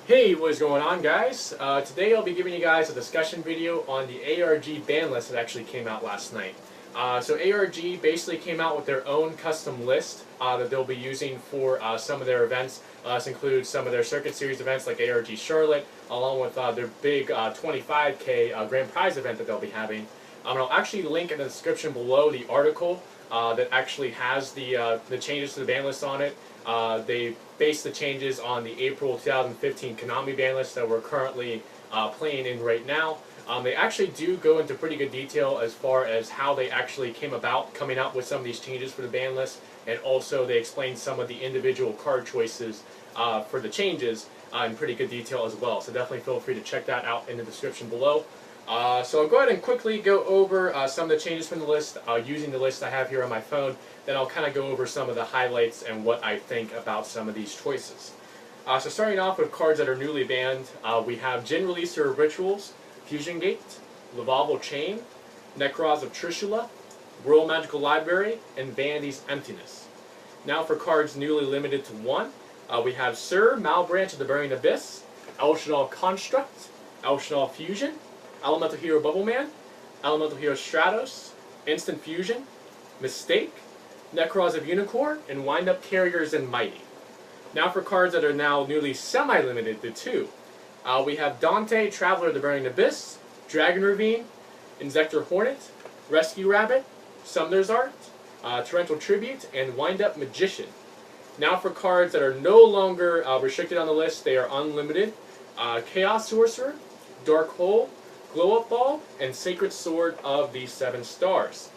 Hey, what is going on, guys? Today I'll be giving you guys a discussion video on the ARG ban list that actually came out last night. So ARG basically came out with their own custom list that they'll be using for some of their events. This includes some of their Circuit Series events like ARG Charlotte, along with their big 25K Grand Prize event that they'll be having. I'll actually link in the description below the article that actually has the changes to the ban list on it. They based the changes on the April 2015 Konami ban list that we're currently playing in right now. They actually do go into pretty good detail as far as how they actually came about coming out with some of these changes for the ban list, and also they explain some of the individual card choices for the changes in pretty good detail as well. So definitely feel free to check that out in the description below. So I'll go ahead and quickly go over some of the changes from the list using the list I have here on my phone. Then I'll kind of go over some of the highlights and what I think about some of these choices. So starting off with cards that are newly banned, we have Gin Releaser of Rituals, Fusion Gate, Lavabo Chain, Necros of Trishula, World Magical Library, and Vanity's Emptiness. Now for cards newly limited to one, we have Sir Malbranch of the Burning Abyss, Elchinal Construct, Elchinal Fusion, Elemental Hero Bubbleman, Elemental Hero Stratos, Instant Fusion, Mistake, Necros of Unicorn, and Wind-Up Carriers and Mighty. Now for cards that are now newly semi-limited to two, we have Dante, Traveler of the Burning Abyss, Dragon Ravine, Inzector Hornet, Rescue Rabbit, Summoner's Art, Torrential Tribute, and Wind-Up Magician. Now for cards that are no longer restricted on the list, they are unlimited. Chaos Sorcerer, Dark Hole, Glow Up Ball, and Sacred Sword of the Seven Stars.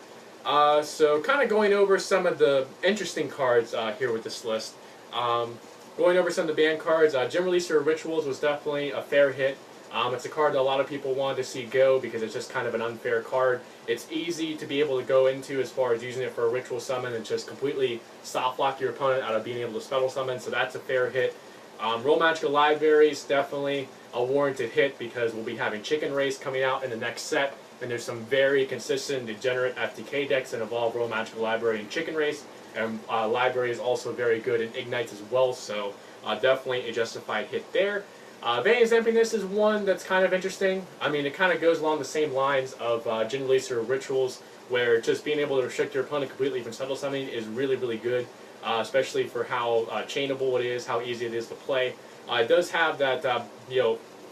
So kind of going over some of the interesting cards here with this list. Going over some of the banned cards, Gem Releaser of Rituals was definitely a fair hit. It's a card that a lot of people wanted to see go because it's just kind of an unfair card. It's easy to be able to go into as far as using it for a ritual summon and just completely stop block your opponent out of being able to spell summon, so that's a fair hit. World Magical Libraries, definitely a warranted hit because we'll be having Chicken Race coming out in the next set, and there's some very consistent degenerate FTK decks that involve World Magical Library and Chicken Race, and Library is also very good in Ignites as well, so definitely a justified hit there. Vanity's Emptiness is one that's kind of interesting. I mean, it kind of goes along the same lines of Gin Releaser Rituals, where just being able to restrict your opponent completely from subtle summoning is really, really good, especially for how chainable it is, how easy it is to play. It does have that,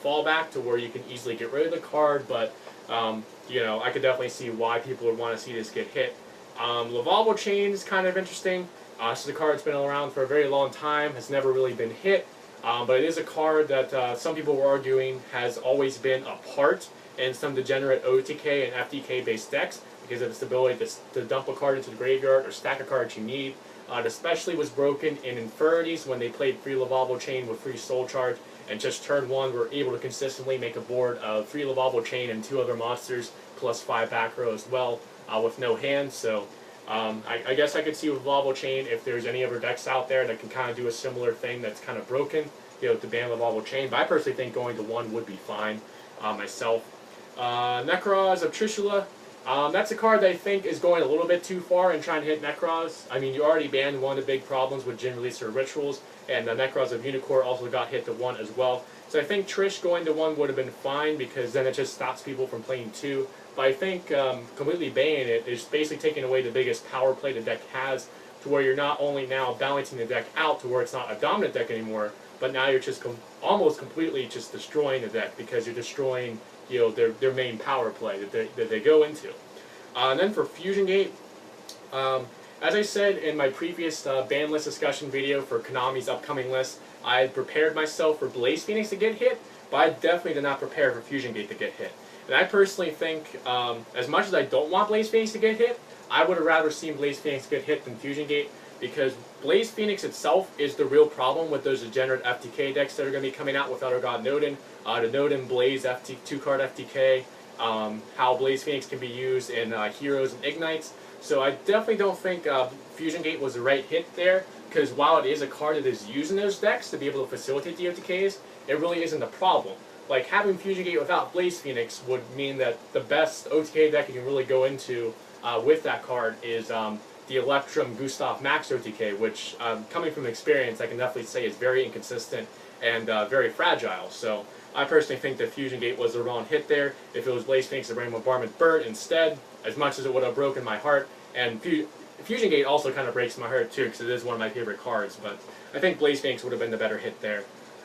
fallback to where you can easily get rid of the card, but, I could definitely see why people would want to see this get hit. Lavabo Chain is kind of interesting. This is a card that's been around for a very long time, has never really been hit. But it is a card that some people were arguing has always been a part in some degenerate OTK and FTK based decks because of its ability to dump a card into the graveyard or stack a card you need. It especially was broken in Inferities when they played free Lavabo Chain with free Soul Charge, and just turn one were able to consistently make a board of 3 Lavabo Chain and 2 other monsters plus 5 back row as well with no hand. So I guess I could see with Lavabo Chain if there's any other decks out there that can kind of do a similar thing that's kind of broken, to ban Lavabo Chain. But I personally think going to 1 would be fine myself. Necros of Trishula. That's a card that I think is going a little bit too far in trying to hit Necros. I mean, you already banned one of the big problems with Gin Releaser Rituals, and Necros of Unicorn also got hit to 1 as well. So I think Trish going to 1 would have been fine because then it just stops people from playing 2. But I think completely banning it is basically taking away the biggest power play the deck has, to where you're not only now balancing the deck out to where it's not a dominant deck anymore, but now you're just almost completely just destroying the deck because you're destroying their main power play that they go into. And then for Fusion Gate, as I said in my previous ban list discussion video for Konami's upcoming list, I had prepared myself for Blaze Phoenix to get hit, but I definitely did not prepare for Fusion Gate to get hit. And I personally think, as much as I don't want Blaze Phoenix to get hit, I would have rather seen Blaze Phoenix get hit than Fusion Gate, because Blaze Phoenix itself is the real problem with those degenerate FTK decks that are going to be coming out with Elder God Nodin. The Nodin Blaze 2-card FTK, how Blaze Phoenix can be used in Heroes and Ignites. So I definitely don't think Fusion Gate was the right hit there, because while it is a card that is used in those decks to be able to facilitate the OTKs, it really isn't the problem. Like, having Fusion Gate without Blaze Phoenix would mean that the best OTK deck you can really go into with that card is the Electrum Gustav Max OTK, which, coming from experience, I can definitely say is very inconsistent and very fragile. So I personally think that Fusion Gate was the wrong hit there. If it was Blaze Phoenix or Rainbow Bombardment Bird instead, as much as it would have broken my heart, and Fusion Gate also kind of breaks my heart too, because it is one of my favorite cards, but I think Blaze Phoenix would have been the better hit there.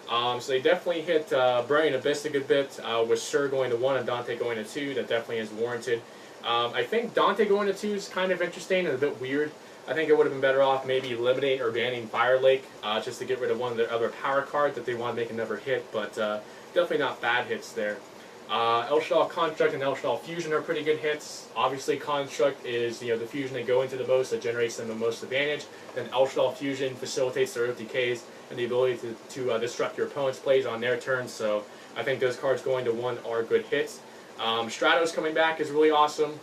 So they definitely hit Brilliant Abyss a good bit, with Sure going to 1 and Dante going to 2. That definitely is warranted. I think Dante going to 2 is kind of interesting and a bit weird. I think it would have been better off maybe eliminating or banning Fire Lake, just to get rid of one of their other power cards that they want to make another hit, but definitely not bad hits there. Elshal Construct and Elshal Fusion are pretty good hits. Obviously Construct is the fusion they go into the most that generates them the most advantage. Then Elshal Fusion facilitates their OTKs and the ability to disrupt your opponent's plays on their turn, so I think those cards going to 1 are good hits. Stratos coming back is really awesome.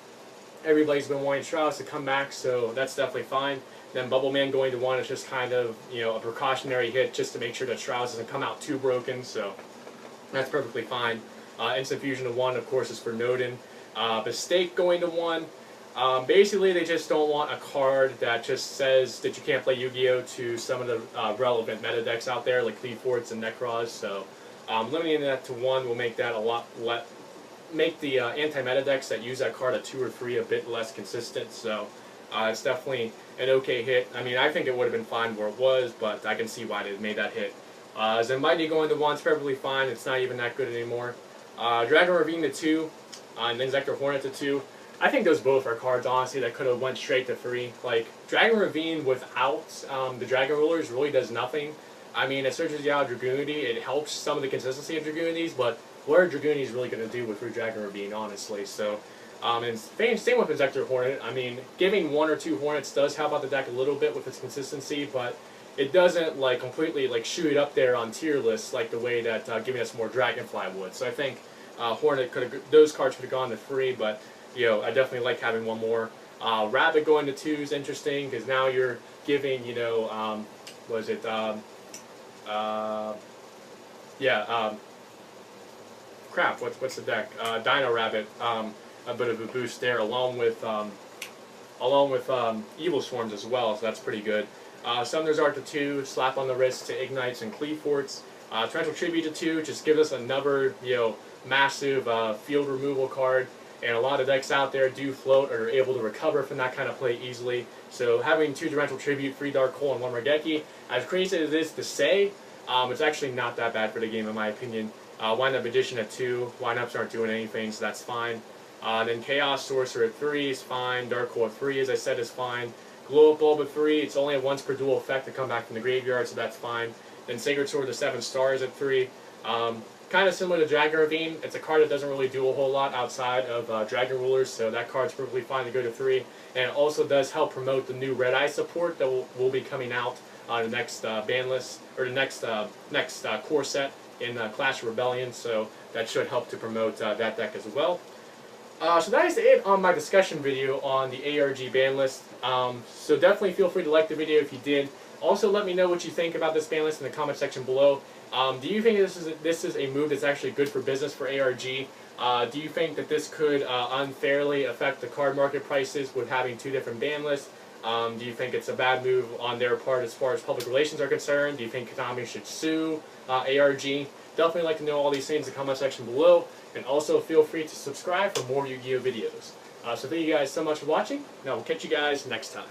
Everybody's been wanting Stratos to come back, so that's definitely fine. Then Bubbleman going to 1 is just kind of a precautionary hit just to make sure that Stratos doesn't come out too broken, so that's perfectly fine. Instant Fusion to 1, of course, is for Nodin. Mistake going to 1. Basically, they just don't want a card that just says that you can't play Yu-Gi-Oh! To some of the relevant meta decks out there, like Sigrid Swords and Necros. So, limiting that to 1 will make that a lot make the anti-meta decks that use that card at 2 or 3 a bit less consistent. So, it's definitely an okay hit. I mean, I think it would have been fine where it was, but I can see why they made that hit. Zenmighty going to 1 is perfectly fine. It's not even that good anymore. Dragon Ravine to 2, and then Zector Hornet to 2. I think those both are cards, honestly, that could have went straight to 3. Like, Dragon Ravine without the Dragon Rulers really does nothing. I mean, it searches you out Dragoonity, it helps some of the consistency of Dragoonities, but what are Dragoonities really going to do with Dragon Ravine, honestly? So, and same with the Zector Hornet. I mean, giving 1 or 2 Hornets does help out the deck a little bit with its consistency, but it doesn't like completely like shoot it up there on tier lists like the way that giving us more Dragonfly would. So I think Hornet those cards could have gone to 3, but I definitely like having 1 more. Rabbit going to 2 is interesting because now you're giving was it crap, what's the deck? Dino Rabbit, a bit of a boost there, along with Evil Swarms as well, so that's pretty good. Summoner's Art to 2, Slap on the Wrist to Ignites and Cleave Forts. Torrential Tribute to 2 just gives us another massive field removal card, and a lot of decks out there do float or are able to recover from that kind of play easily. So having 2 Torrential Tribute, 3 Dark Hole, and 1 Regeki, as crazy as it is to say, it's actually not that bad for the game in my opinion. Wind Up Magician at 2, Wind-Ups aren't doing anything, so that's fine. Then Chaos Sorcerer at 3 is fine, Dark Hole at 3, as I said, is fine. Glow Up Bulb at 3, it's only a once per duel effect to come back from the graveyard, so that's fine. Then Sacred Sword to 7 stars at 3. Kind of similar to Dragon Ravine, it's a card that doesn't really do a whole lot outside of Dragon Rulers, so that card's perfectly fine to go to 3. And it also does help promote the new Red Eye support that will be coming out on the next ban list, or the next core set in Clash of Rebellion, so that should help to promote that deck as well. So that is it on my discussion video on the ARG ban list. So definitely feel free to like the video if you did. Also, let me know what you think about this ban list in the comment section below. Do you think this is a move that's actually good for business for ARG? Do you think that this could unfairly affect the card market prices with having 2 different ban lists? Do you think it's a bad move on their part as far as public relations are concerned? Do you think Konami should sue ARG? Definitely like to know all these things in the comment section below. And also feel free to subscribe for more Yu-Gi-Oh videos. So thank you guys so much for watching, and I will catch you guys next time.